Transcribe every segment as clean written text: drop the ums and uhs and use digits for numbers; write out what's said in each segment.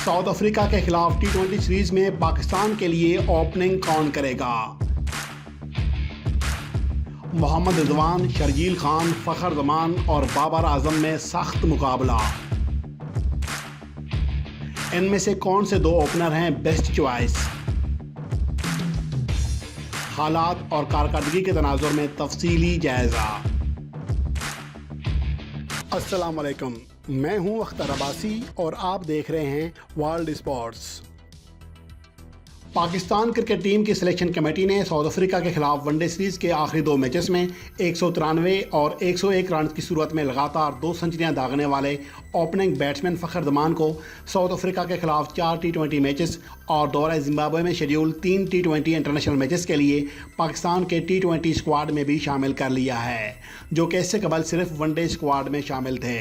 South Africa के खिलाफ टी20 series में पाकिस्तान के लिए ओपनिंग कौन करेगा? मोहम्मद रिजवान, शर्जील खान, फखर जमान और बाबर आजम में सख्त मुकाबला। इनमें से कौन से दो ओपनर हैं बेस्ट चॉइस? हालात और कारकर्दगी के तनाजुर में तफसीली जायजा। अस्सलाम वालेकुम, मैं हूं अख्तर अब्बासी और आप देख रहे हैं world sports. Pakistan cricket team की सिलेक्शन कमेटी ने साउथ अफ्रीका के खिलाफ वनडे सीरीज के आखिरी दो मैचेस में 193 और 101 रन की सूरत में लगातार 2 सेंचुरियां दागने वाले ओपनिंग बैट्समैन फखर जमान को साउथ अफ्रीका के खिलाफ 4 टी20 मैचेस और दौरा जिम्बाब्वे में शेड्यूल 3 टी20 इंटरनेशनल मैचेस के लिए पाकिस्तान के टी20 स्क्वाड में भी शामिल कर लिया है, जो कि इससे कबल सिर्फ वनडे स्क्वाड में शामिल थे।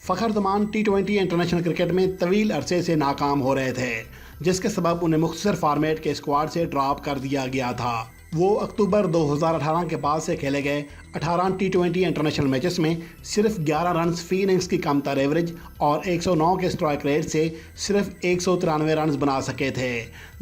फखर जमान टी20 इंटरनेशनल क्रिकेट में तवील अरसे से नाकाम हो रहे थे, जिसके सबब उन्हें मुख्तसर फॉर्मेट के स्क्वाड से ड्रॉप कर दिया गया था। वो अक्टूबर 2018 के बाद से खेले गए 18 टी20 इंटरनेशनल मैचेस में सिर्फ 11 रन फी इनिंग्स की कमतर एवरेज और 109 के स्ट्राइक रेट से सिर्फ 193 रन बना सके थे,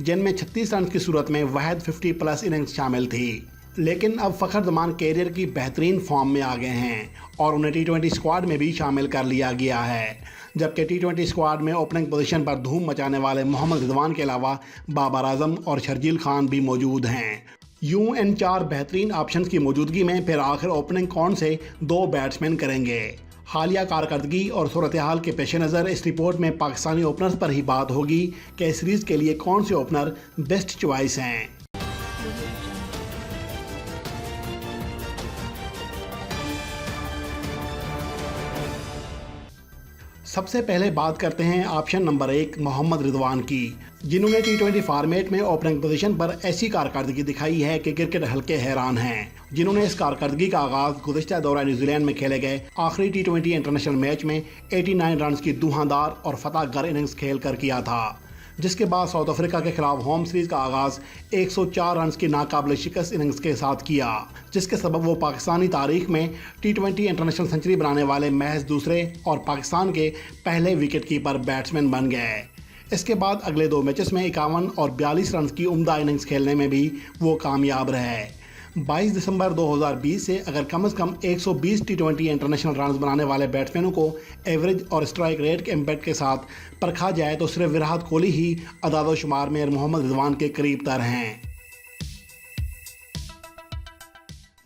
जिनमें 36 रन की सूरत में वाहिद 50 प्लस इनिंग्स शामिल थी। लेकिन अब फखर जमान कैरियर की बेहतरीन फॉर्म में आ गए हैं और उन्हें टी20 स्क्वाड में भी शामिल कर लिया गया है, जबकि टी20 स्क्वाड में ओपनिंग पोजीशन पर धूम मचाने वाले मोहम्मद रिजवान के अलावा बाबर आजम और शर्जील खान भी मौजूद हैं। यूं इन 4 बेहतरीन ऑप्शंस की मौजूदगी में फिर आखिर ओपनिंग कौन से 2 बैट्समैन करेंगे? हालिया कारकर्दगी और सूरत हाल के पेश नज़र इस रिपोर्ट में पाकिस्तानी ओपनर्स पर ही बात होगी कि इस सीरीज़ के लिए कौन से ओपनर बेस्ट चॉइस हैं। सबसे पहले बात करते हैं ऑप्शन नंबर 1 मोहम्मद रिजवान की, जिन्होंने टी20 फॉर्मेट में ओपनिंग पोजीशन पर ऐसी कारकर्दगी दिखाई है कि क्रिकेट हल्के हैरान हैं। जिन्होंने इस कारकर्दगी का आगाज गुज़िश्ता दौरा न्यूजीलैंड में खेले गए आखिरी टी20 इंटरनेशनल मैच में 89 रन की धुआंधार और फतह गर इनिंग्स खेल कर किया था, जिसके बाद साउथ अफ्रीका के खिलाफ होम सीरीज का आगाज 104 रन की नाकाबिल शिकस्त इनिंग्स के साथ किया, जिसके सबब वो पाकिस्तानी तारीख में टी20 इंटरनेशनल सेंचुरी बनाने वाले महज दूसरे और पाकिस्तान के पहले विकेट कीपर बैट्समैन बन गए। इसके बाद अगले 2 मैचेस में 51 और 42 रन की उम्दा इनिंग्स खेलने में भी वो कामयाब रहे। 22 दिसंबर 2020 से अगर कम से कम 120 टी20 इंटरनेशनल रन बनाने वाले बैट्समैनों को एवरेज और स्ट्राइक रेट के इम्पैक्ट के साथ परखा जाए तो सिर्फ विराट कोहली ही अदाद शुमार में मोहम्मद रिजवान के करीब तर हैं।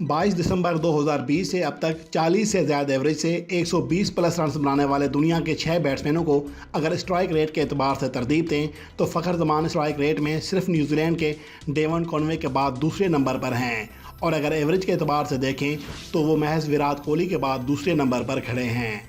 22 दिसंबर 2020 से अब तक 40 से ज़्यादा एवरेज से 120 प्लस रन बनाने वाले दुनिया के 6 बैट्समैनों को अगर स्ट्राइक रेट के एतबार से तरतीब दें तो फखर जमान स्ट्राइक रेट में सिर्फ न्यूजीलैंड के डेवन कॉनवे के बाद दूसरे नंबर पर हैं, और अगर एवरेज के एतबार से देखें तो वो महज विराट कोहली के बाद दूसरे नंबर पर खड़े हैं।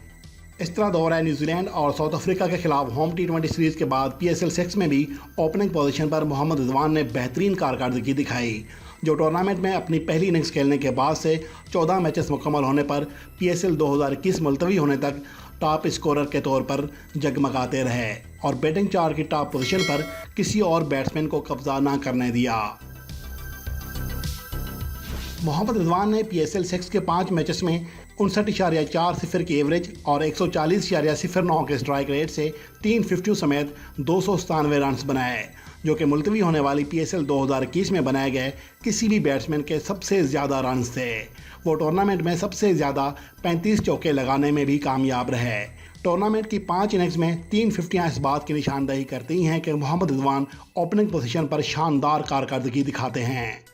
इस तरह दौरा न्यूजीलैंड और साउथ अफ्रीका के खिलाफ होम टी20 सीरीज़ के बाद PSL 6 में भी ओपनिंग पोजीशन पर मोहम्मद रिजवान ने बेहतरीन कारकर्दगी दिखाई, जो टूर्नामेंट में अपनी पहली इनिंग्स खेलने के बाद से 14 मैचेस मुकम्मल होने पर PSL 2021 मुलतवी होने तक टॉप स्कोरर के तौर पर जगमगाते रहे और बैटिंग चार्ट की टॉप पोजीशन पर किसी और बैट्समैन को कब्जा ना करने दिया। मोहम्मद रिजवान ने PSL 6 के 5 मैचेस में 59.40 की एवरेज और 140.09 के स्ट्राइक रेट से 350 समेत 297 रन बनाए, जो कि मुलतवी होने वाली PSL 2021 में बनाए गए किसी भी बैट्समैन के सबसे ज़्यादा रन थे। वो टूर्नामेंट में सबसे ज़्यादा 35 चौके लगाने में भी कामयाब रहे। टूर्नामेंट की 5 इनिंग्स में 3 फिफ्टियाँ इस बात की निशानदही करती हैं कि मोहम्मद रिजवान ओपनिंग पोजीशन पर शानदार कारकर्दगी दिखाते हैं।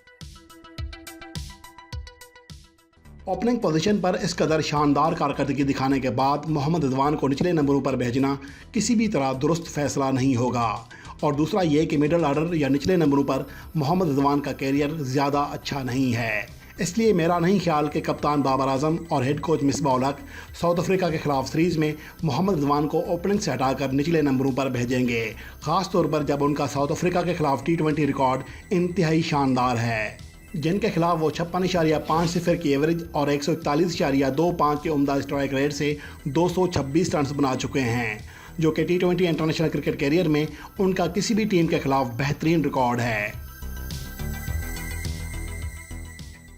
ओपनिंग पोजीशन पर इस कदर शानदार कारकर्दगी दिखाने के बाद मोहम्मद रिजवान को निचले नंबरों पर भेजना किसी भी तरह दुरुस्त फैसला नहीं होगा, और दूसरा ये कि मिडल ऑर्डर या निचले नंबरों पर मोहम्मद रिजवान का कैरियर ज़्यादा अच्छा नहीं है। इसलिए मेरा नहीं ख्याल कि कप्तान बाबर आजम और head coach Misbah ul Haq south Africa के खिलाफ सीरीज़ में मोहम्मद रिजवान को ओपनिंग से हटाकर निचले नंबरों पर भेजेंगे, ख़ास तौर पर जब उनका साउथ अफ्रीका के खिलाफ टी20 रिकॉर्ड इंतहाई शानदार है, जिनके खिलाफ वो 56.50 की एवरेज और 141.25 के उम्दा स्ट्राइक रेट से 226 रन बना चुके हैं, जो कि टी20 इंटरनेशनल क्रिकेट कैरियर में उनका किसी भी टीम के खिलाफ बेहतरीन रिकॉर्ड है।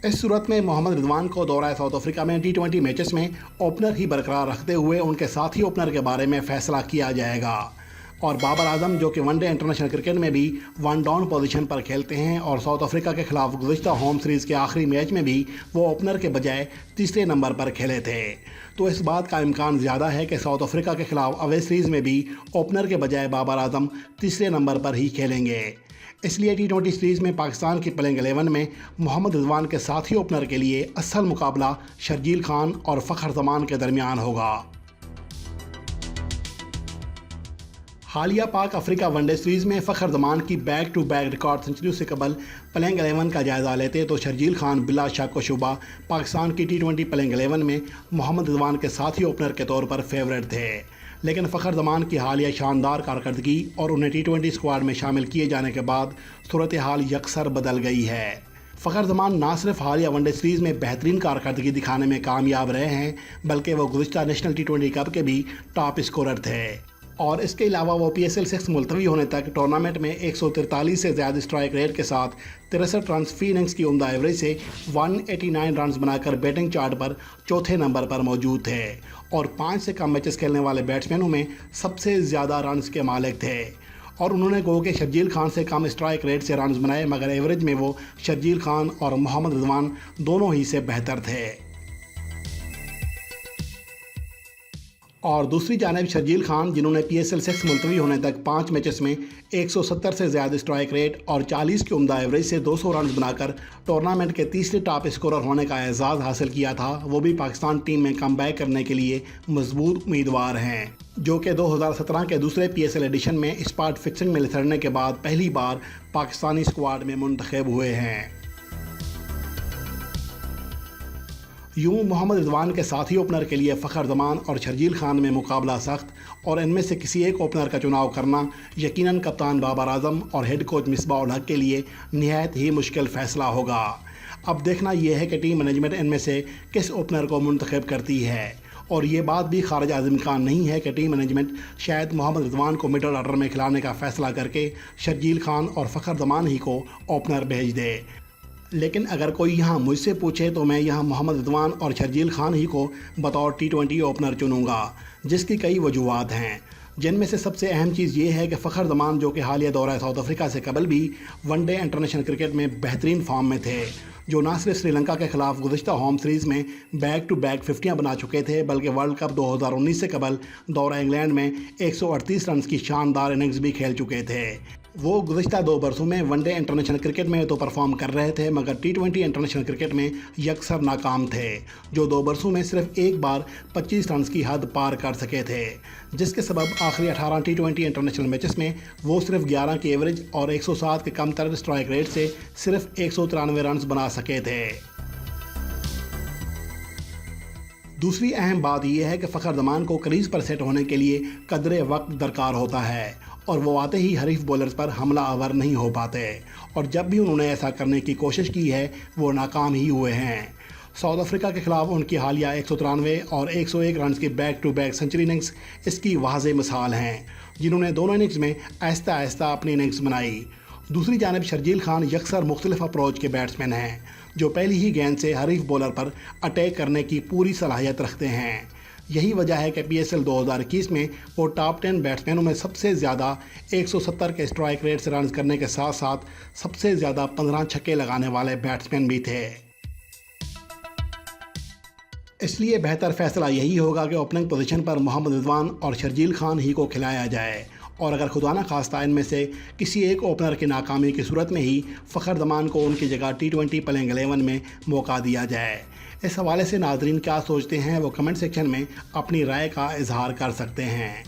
इस सूरत में मोहम्मद रिजवान को दौरा साउथ अफ्रीका में T20 मैचेस में ओपनर ही बरकरार रखते हुए उनके साथी ओपनर के बारे में फैसला किया जाएगा। और बाबर आजम, जो कि वनडे इंटरनेशनल क्रिकेट में भी वन डाउन पोजीशन पर खेलते हैं और साउथ अफ्रीका के खिलाफ गुज़िश्ता होम सीरीज़ के आखिरी मैच में भी वो ओपनर के बजाय तीसरे नंबर पर खेले थे, तो इस बात का इम्कान ज़्यादा है कि साउथ अफ्रीका के खिलाफ अवे सीरीज़ में भी ओपनर के बजाय बाबर आजम तीसरे नंबर पर ही खेलेंगे। इसलिए T20 सीरीज़ में पाकिस्तान की प्लेइंग 11 में मोहम्मद रिजवान के साथी ओपनर के लिए असल मुकाबला शर्जील खान और फ़खर जमान के दरमियान होगा। हालिया पाक अफ्रीका वनडे सीरीज़ में फ़खर जमान की back to back record century से कबल प्लेइंग 11 का जायज़ा लेते तो शर्जील खान बिला शक व शुबा पाकिस्तान की T20 प्लेइंग 11 में मोहम्मद रिजवान के साथी ओपनर के तौर पर फेवरेट थे। लेकिन फ़खर जमान की हालिया शानदार कारकर्दगी और उन्हें T20 स्क्वाड में शामिल किए जाने के बाद सूरत हाल यकसर बदल गई है। फ़खर जमान ना सिर्फ हालिया वनडे सीरीज़ में बेहतरीन कारकर्दगी दिखाने में कामयाब रहे हैं, बल्कि वो गुज़िश्ता नेशनल T20 कप के भी टॉप स्कोरर थे। और इसके अलावा वो PSL 6 मुलतवी होने तक टूर्नामेंट में 143 से ज़्यादा स्ट्राइक रेट के साथ 63 रन फी इनिंग्स की उम्दा एवरेज से 189 रन बनाकर बैटिंग चार्ट पर चौथे नंबर पर मौजूद थे और 5 से कम मैचेस खेलने वाले बैट्समैनों में सबसे ज़्यादा रन्स के मालिक थे। और उन्होंने गो के शर्जील खान से कम स्ट्राइक रेट से रन्स बनाए, मगर एवरेज में वो शर्जील खान और मोहम्मद रिजवान दोनों ही से बेहतर थे। और दूसरी जानिब शर्जील खान, जिन्होंने PSL 6 मुलतवी होने तक 5 मैचेस में 170 से ज़्यादा स्ट्राइक रेट और 40 की उम्दा एवरेज से 200 रन बनाकर टूर्नामेंट के तीसरे टॉप स्कोरर होने का एजाज़ हासिल किया था, वो भी पाकिस्तान टीम में कम बैक करने के लिए मजबूत उम्मीदवार हैं, जो कि 2017 के दूसरे PSL एडिशन में स्पॉट फिक्सिंग में लिथड़ने के बाद पहली बार पाकिस्तानी स्क्वाड में मुंतखब हुए हैं। यूँ मोहम्मद रिजवान के साथी ओपनर के लिए फ़खर जमान और शर्जील खान में मुकाबला सख्त, और इनमें से किसी एक ओपनर का चुनाव करना यकीनन कप्तान बाबर आजम और हेड कोच मिसबाह उल हक के लिए निहायत ही मुश्किल फ़ैसला होगा। अब देखना यह है कि टीम मैनेजमेंट इनमें से किस ओपनर को मुंतखब करती है, और ये बात भी खारिज अज़ इम्कान नहीं है कि टीम मैनेजमेंट शायद मोहम्मद रिजवान को मिडल ऑर्डर में खिलाने का फ़ैसला करके शर्जील खान और फ़खर जमान ही को ओपनर भेज दे। लेकिन अगर कोई यहाँ मुझसे पूछे तो मैं यहाँ मोहम्मद रिजवान और शर्जील खान ही को बतौर T20 ओपनर चुनूँगा, जिसकी कई वजूहात हैं, जिनमें से सबसे अहम चीज़ ये है कि फ़खर जमान, जो कि हालिया दौरा साउथ अफ्रीका से कबल भी वनडे इंटरनेशनल क्रिकेट में बेहतरीन फॉर्म में थे, जो ना सिर्फ श्रीलंका के खिलाफ गुज़िश्ता होम सीरीज़ में बैक टू बैक 50 बना चुके थे, बल्कि वर्ल्ड कप 2019 से कबल दौरा इंग्लैंड में 138 रन की शानदार इनिंग्स भी खेल चुके थे। वो गुज़िश्ता 2 बरसों में वनडे इंटरनेशनल क्रिकेट में तो परफॉर्म कर रहे थे, मगर T20 इंटरनेशनल क्रिकेट में यकसर नाकाम थे, जो 2 बरसों में सिर्फ एक बार 25 रन की हद पार कर सके थे, जिसके सबब आखिरी 18 T20 इंटरनेशनल मैचेस में वो सिर्फ 11 की एवरेज और 107 के कम तर स्ट्राइक रेट से सिर्फ 193 रन बना सके थे। दूसरी अहम बात यह है कि फ़खर जमान को क्रीज पर सेट होने के लिए कदरे वक्त दरकार होता है, और वो आते ही हरीफ बॉलर्स पर हमला आवर नहीं हो पाते, और जब भी उन्होंने ऐसा करने की कोशिश की है वो नाकाम ही हुए हैं। साउथ अफ्रीका के खिलाफ उनकी हालिया 193 और 101 रन की back to back century innings इसकी वाज़ेह मिसाल हैं, जिन्होंने दोनों इनिंग्स में आहिस्ता आहिस्ता अपनी इनिंग्स बनाई। दूसरी जानिब शर्जील खान यकसर मुख्तलिफ अप्रोच के बैट्समैन हैं, जो पहली ही गेंद से हरीफ बॉलर पर अटैक करने की पूरी सलाहियत रखते हैं। यही वजह है कि PSL 2021 में वो टॉप 10 बैट्समैनों में सबसे ज़्यादा 170 के स्ट्राइक रेट से रन करने के साथ साथ सबसे ज़्यादा 15 छक्के लगाने वाले बैट्समैन भी थे। इसलिए बेहतर फ़ैसला यही होगा कि ओपनिंग पोजीशन पर मोहम्मद रिजवान और शर्जील खान ही को खिलाया जाए, और अगर खुदा न खास्ता इनमें से किसी एक ओपनर की नाकामी की सूरत में ही फ़खर जमान को उनकी जगह T20 प्लेइंग 11 में मौका दिया जाए। इस हवाले से नाज़रीन क्या सोचते हैं वो कमेंट सेक्शन में अपनी राय का इजहार कर सकते हैं।